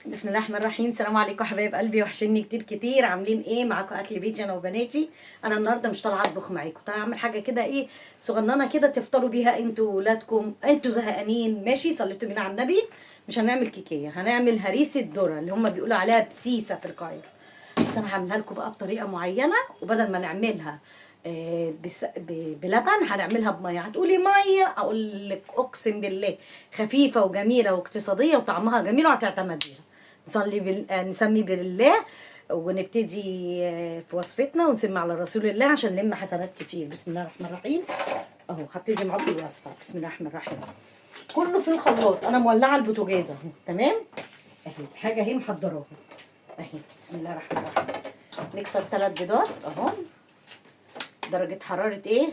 بسم الله الرحمن الرحيم. السلام عليكم حبايب قلبي، وحشني كتير كتير. عاملين ايه؟ معاكم اكل بيتي انا وبناتي. انا النهارده مش طالعه اطبخ معاكم، طالعه اعمل حاجه كده ايه صغننه كده تفطروا بيها انتوا وولادكم. انتوا زهقانين ماشي، صليتوا بينا على النبي. مش هنعمل كيكيه، هنعمل هريسه ذره اللي هم بيقولوا عليها بسيسه في القاهره. بس انا هعملها لكم بقى بطريقه معينه، وبدل ما نعملها بلبن هنعملها بميه. هتقولي ميه، اقول لك اقسم بالله خفيفه وجميله واقتصاديه وطعمها جميل وهتعتمديها. نسمي بالله ونبتدي في وصفتنا ونسمي على رسول الله عشان نلم حسنات كتير. بسم الله الرحمن الرحيم. اهو هبتدي معاكم الوصفه. بسم الله الرحمن الرحيم. كله في الخلاط، انا مولعه البوتاجاز اهو. تمام اهي حاجه اهي محضراها اهي. بسم الله الرحمن الرحيم. نكسر 3 بيضات اهو. درجه حراره ايه؟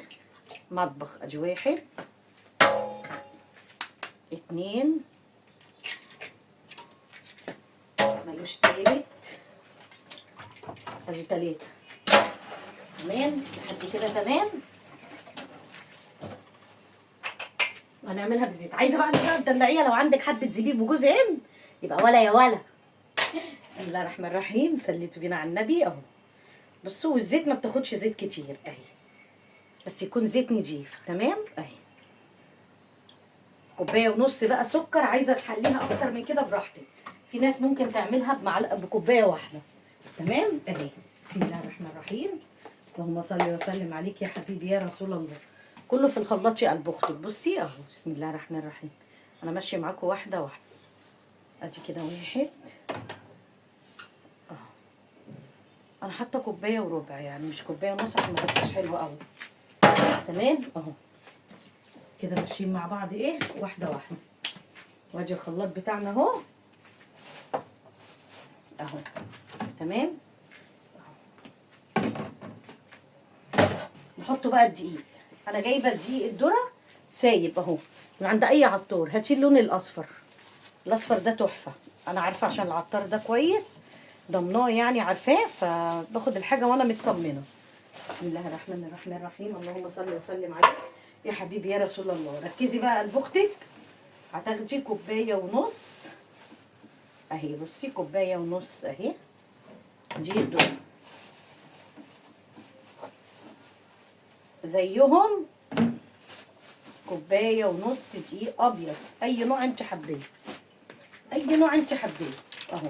مطبخ. ادي 1 2 ملوش تالت. ادي 3. تمام لحد كده تمام. هنعملها بزيت. عايزه بقى تدلعيها لو عندك حبه زبيب وجوز هند يبقى ولا يا ولا. بسم الله الرحمن الرحيم. سليتوا بينا على النبي اهو. بصوا الزيت ما بتاخدش زيت كتير اهي، بس يكون زيت نضيف. تمام اهي. كوبايه ونص بقى سكر. عايزه تحليها اكتر من كده براحتك، في ناس ممكن تعملها بمعلقه بكوبايه واحده. تمام اهي. بسم الله الرحمن الرحيم. اللهم صل وسلم عليك يا حبيبي يا رسول الله. كله في الخلاط يا قلب اختك. بصي اهو. بسم الله الرحمن الرحيم. انا ماشيه معاكم واحده واحده. ادي كده 1 اهو. انا حاطه كوبايه وربع، يعني مش كوبايه ونص عشان ما تبقاش حلوه قوي. تمام اهو. كده ماشيين مع بعض ايه واحده واحده. وادي الخلاط بتاعنا اهو اهو. تمام نحطه بقى الدقيق. انا جايبه الدقيق الذره سايب اهو من عند اي عطار. هاتي اللون الاصفر. الاصفر ده تحفه، انا عارفه عشان العطار ده كويس ضمناه يعني عارفاه، فباخد الحاجه وانا مطمنه. بسم الله الرحمن الرحيم. اللهم صل وسلم عليك يا حبيبي يا رسول الله. ركزي بقى قلب اختك. هتاخدي كوبايه ونص اهي. بصي كوبايه ونص اهي دي الذره، زيهم كوبايه ونص دقيق ابيض. اي نوع انت حبيه، اي نوع انت حبيه اهو.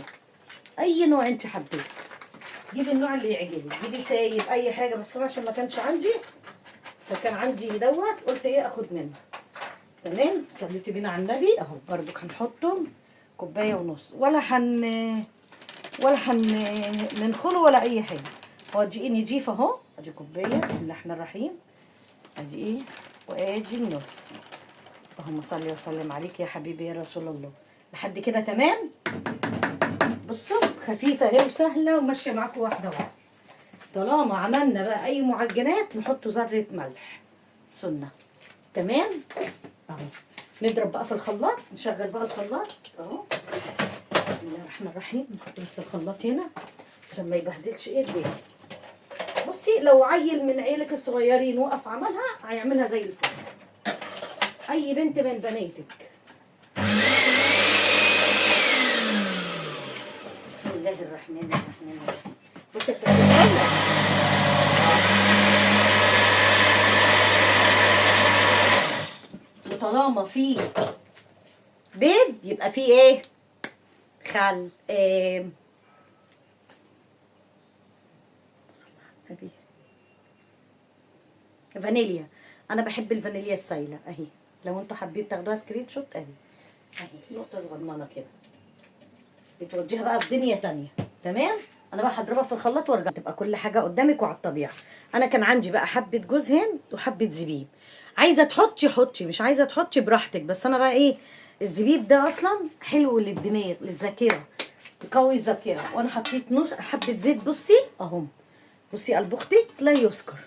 اي نوع انت حبيه، جيبي النوع اللي يعجبك. جيبي سايب اي حاجه، بس انا عشان ما كانش عندي فكان عندي دوت قلت ايه اخد منه. تمام. صليتي بينا على النبي اهو. برضك هنحطهم كوبايه ونص، ولا ننخله ولا اي حاجه. هو دي نضيف اهو. ادي كوبايه. بسم الله الرحمن الرحيم. ادي ايه وادي النص. اللهم صل وسلم عليك يا حبيبي يا رسول الله. لحد كده تمام. بصوا خفيفه اهي وسهله وماشيه معاكم واحده واحده. طالما عملنا بقى اي معجنات نحط ذره ملح سنه. تمام اهو. نضرب بقى في الخلاط. نشغل بقى الخلاط اهو. بسم الله الرحمن الرحيم. نحط بس الخلاط هنا عشان ما يبهدلش ايه الدنيا. بصي لو عيل من عيلك الصغيرين وقف عملها هيعملها زي الفل. اي بنت من بناتك. بسم الله الرحمن الرحيم. بصي يا ستي وطالما في بيض يبقى في ايه؟ خل فانيليا. انا بحب الفانيليا السايله اهي. لو انتوا حابين تاخدوها سكرين شوت اهي نقطه صغننه كده بتوديها بقى في دنيا تانية. تمام. انا بقى هضربها في الخلاط وارجع تبقى كل حاجه قدامك وعلى الطبيعه. انا كان عندي بقى حبه جوز هند وحبه زبيب. عايزه تحطي حطي، مش عايزه تحطي براحتك. بس انا بقى ايه، الزبيب ده اصلا حلو للدماغ للذاكره، يقوي الذاكره. وانا حطيت نص حبه زيت. بصي اهم. بصي قلب اختك لا يذكر.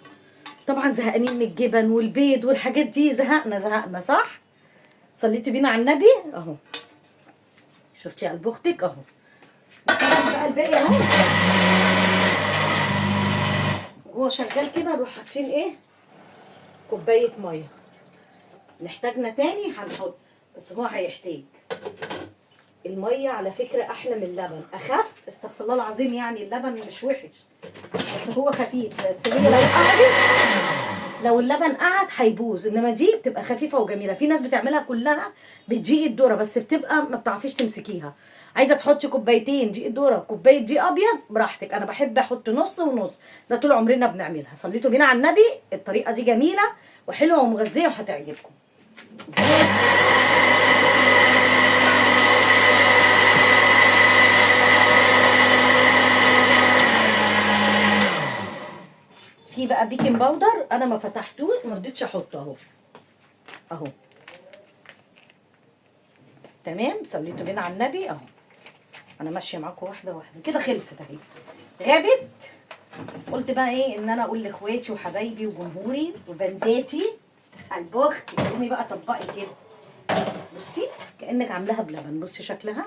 طبعا زهقانين من الجبن والبيض والحاجات دي. زهقنا صح. صليتي بينا على النبي اهو. شفتي قلب اختك اهو. بقى الباقي اهو. وهو شغال كده نروح حاطين ايه كوبايه ميه. نحتاجنا تاني هنحط، بس هو هيحتاج. الميه على فكره احلى من اللبن، اخف، استغفر الله العظيم، يعني اللبن مش وحش بس هو خفيف، بس هي لو قعدت، لو اللبن قعد هيبوظ، انما دي بتبقى خفيفه وجميله. في ناس بتعملها كلها بدقيق الذره بس بتبقى ما بتعرفيش تمسكيها. عايزه تحطي كوبايتين دقيق ذره كوبايه دقيق ابيض براحتك، انا بحب احط نص ونص، ده طول عمرنا بنعملها. صليتوا بينا على النبي، الطريقه دي جميله وحلوه ومغذيه وهتعجبكم. في بقى بيكنج باودر انا ما فتحتوش، ما رضيتش احطه اهو، اهو تمام. صليتوا بينا على النبي اهو، انا ماشيه معاكم واحده واحده كده. خلصت اهي، غابت. قلت بقى ايه ان انا اقول لاخواتي وحبايبي وجمهوري وبنزاتي البخت، قومي بقى طبقي كده. بصي كانك عاملاها بلبن، بصي شكلها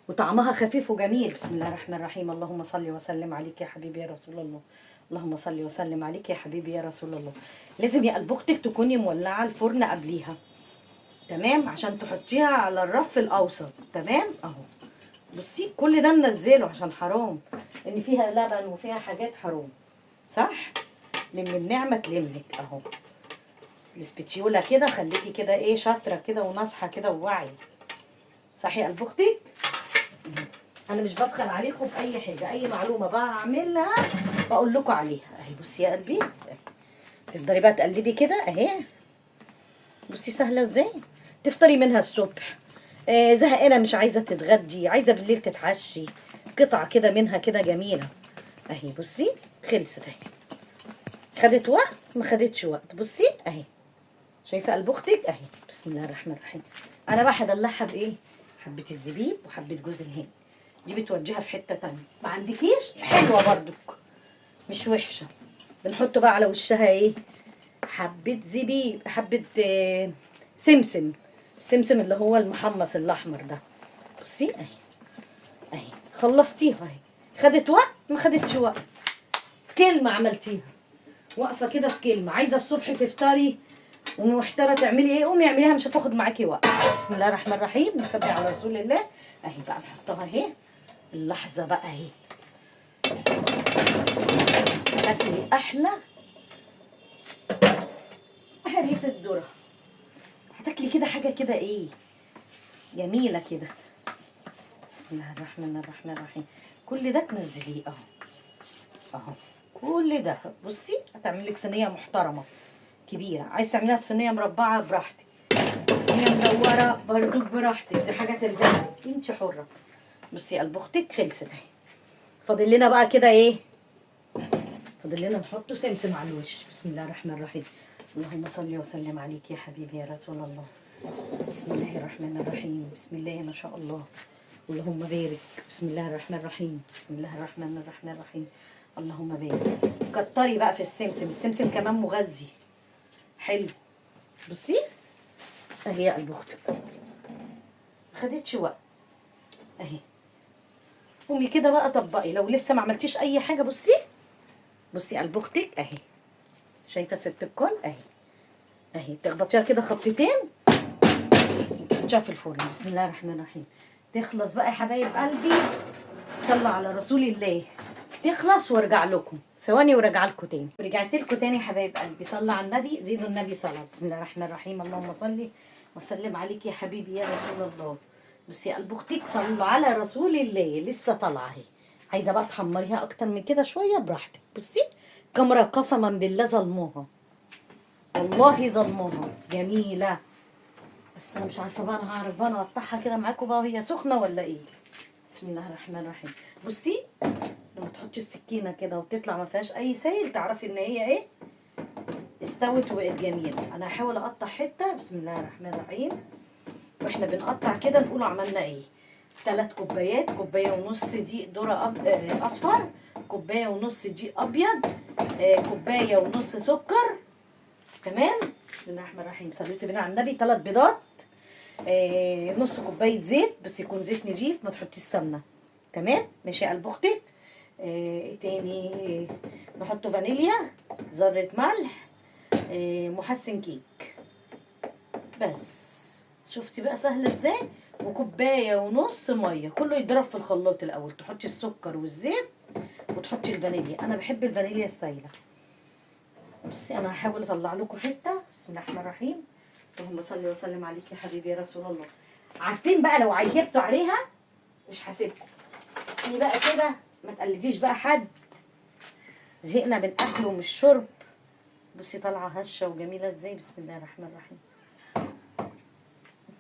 وطعمها خفيف وجميل. بسم الله الرحمن الرحيم. اللهم صل وسلم عليك يا حبيبي يا رسول الله. اللهم صل وسلم عليك يا حبيبي يا رسول الله. لازم يا قلب اختك تكوني مولعه الفرن قبليها، تمام، عشان تحطيها على الرف الاوسط، تمام اهو. بصي كل ده ننزله عشان حرام، ان فيها لبن وفيها حاجات حرام، صح؟ لم النعمه تلمك اهو. الاسبتيولا كده خليكي كده ايه شاطره كده وناصحه كده وواعي، صح يا قلب اختك؟ انا مش ببخل عليكم باي حاجه، اي معلومه بعملها بقول لكم عليها اهي. بصي يا قلبي، تفضلي بقى تقلبي كده اهي. بصي سهله ازاي، تفطري منها الصبح، زهقانه مش عايزه تتغدي، عايزه بالليل تتعشي، قطعه كده منها كده جميله اهي. بصي خلصت اهي، خدت وقت ما خدتش وقت. بصي اهي، شايفه قلب اختك اهي. بسم الله الرحمن الرحيم. انا بقى هدلعها بايه؟ حبه الزبيب وحبه جوز الهند، دي بتوجهها في حته تانيه. ما عندكيش حلوه برضك مش وحشه. بنحط بقى على وشها ايه؟ حبه زبيب، حبه سمسم، سمسم اللي هو المحمص الاحمر ده. بصي اهي، اهي خلصتيها اهي. خدت وقت ما خدتش وقت، في كلمه عملتيها، واقفه كده في كلمه. عايزه الصبح تفطري ومحتاره تعملي ايه، قومي اعمليها مش هتاخد معاكي وقت. بسم الله الرحمن الرحيم، نسبح على رسول الله اهي. بقى نحطها اهي، اللحظه بقى اهي تاكلي احلى هريسه ذره. هتاكلي كده حاجه كده ايه جميله كده. بسم الله الرحمن الرحيم. كل ده تنزليه اهو، اهو كل ده. بصي هتعمل لك صينيه محترمه كبيره، عايز تعمليها في صينيه مربعه براحتك، صينيه مدوره برضك براحتك، دي حاجه ترجعلك انت حره. بصي يا قلب اختك خلصت اهي. فاضل لنا بقى كده ايه؟ فاضل لنا نحط سمسم على الوش. بسم الله الرحمن الرحيم. اللهم صل وسلم عليك يا حبيبي يا رسول الله. بسم الله الرحمن الرحيم. بسم الله ما شاء الله. اللهم بارك. بسم الله الرحمن الرحيم. بسم الله الرحمن الرحيم. اللهم بارك. كتري بقى في السمسم، السمسم كمان مغذي حلو. بصي اهي يا قلب اختك، ما خدتش وقت اهي. قومي كده بقى طبقي، لو لسه ما عملتيش اي حاجه. بصي بصي قلب اختك اهي، شايفه ست الكل اهي، اهي تخبطيها كده خبطتين وتحطيها في الفرن. بسم الله الرحمن الرحيم. تخلص بقى يا حبايب قلبي، صلوا على رسول الله. تخلص وارجع لكم ثواني وراجع لكم تاني. رجعت لكم تاني يا حبايب قلبي. صلى على النبي، زيدوا النبي صلاه. بسم الله الرحمن الرحيم. اللهم صل وسلم عليك يا حبيبي يا رسول الله. بصي يا قلب اختك، صلوا على رسول الله. لسه طالعه اهي، عايزه بقى تحمريها اكتر من كده شويه براحتك. بصي كاميرا قسما بالله ظلموها، والله ظلموها جميله، بس انا مش عارفه بقى، انا هعرف بقى انا اقطعها كده معاكم بقى وهي سخنه ولا ايه؟ بسم الله الرحمن الرحيم. بصي لما تحطي السكينه كده وتطلع ما فيهاش اي سائل، تعرفي ان هي ايه؟ استوت وبقت جميله. انا هحاول اقطع حته. بسم الله الرحمن الرحيم. واحنا بنقطع كده نقول عملنا ايه؟ 3 كوبايات، كوبايه ونص دقيق ذره اصفر، كوبايه ونص دقيق ابيض، كوبايه ونص سكر، تمام. بسم الله الرحمن الرحيم. صليتوا بينا على النبي. 3 بيضات، نص كوبايه زيت بس يكون زيت نضيف، ما تحطيش سمنه، تمام ماشي يا قلب اختك. ايه تاني؟ نحط فانيليا، ذره ملح، محسن كيك، بس. شفتي بقى سهله ازاي؟ وكوبايه ونص ميه، كله يتضرب في الخلاط الاول. تحطي السكر والزيت وتحطي الفانيليا. انا بحب الفانيليا السايله. بصي انا هحاول اطلع لكم حته. بسم الله الرحمن الرحيم. اللهم صل وسلم عليك يا حبيبي يا رسول الله. عارفين بقى لو عيبتوا عليها مش هسيبكم. اني بقى كده ما تقلديش بقى حد. زهقنا من اكل ومن الشرب. بصي طالعه هشه وجميله ازاي. بسم الله الرحمن الرحيم.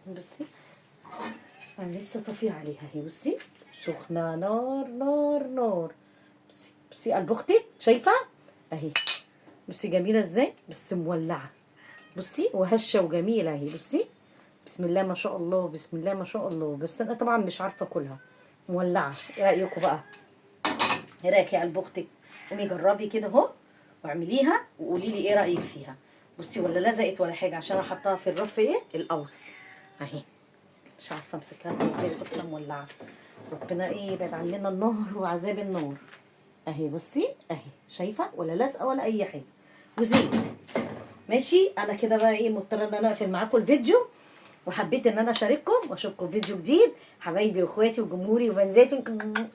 بصي انا لسه طافيه عليها اهي. بصي سخنه نار نار نار. بصي بصي قلب اختك شايفه اهي. بصي جميله ازاي بس مولعه. بصي وهشه وجميله اهي. بصي بسم الله ما شاء الله، بسم الله ما شاء الله. بس انا طبعا مش عارفه اكلها مولعه. ايه رايكم بقى؟ ايه رايك يا قلب اختك؟ قومي جربي كده اهو واعمليها وقولي لي ايه رايك فيها. بصي ولا لزقت ولا حاجه عشان انا حطاها في الرف ايه الاوسط اهي. مش عارفه امسكها ازاي سخنه مولعه. ربنا ايه يبعد عننا النار وعذاب النار. اهي بصي اهي شايفه ولا لازقه ولا اي حاجه وزيت. ماشي انا كده بقى ايه مضطره ان انا اقفل معاكم الفيديو، وحبيت ان انا اشارككم واشوفكم في فيديو جديد. حبايبي واخواتي وجمهوري وبنزاتي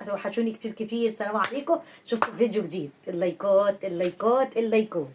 هتوحشوني كتير كتير. سلام عليكم. اشوفكم في فيديو جديد. اللايكات اللايكات اللايكات.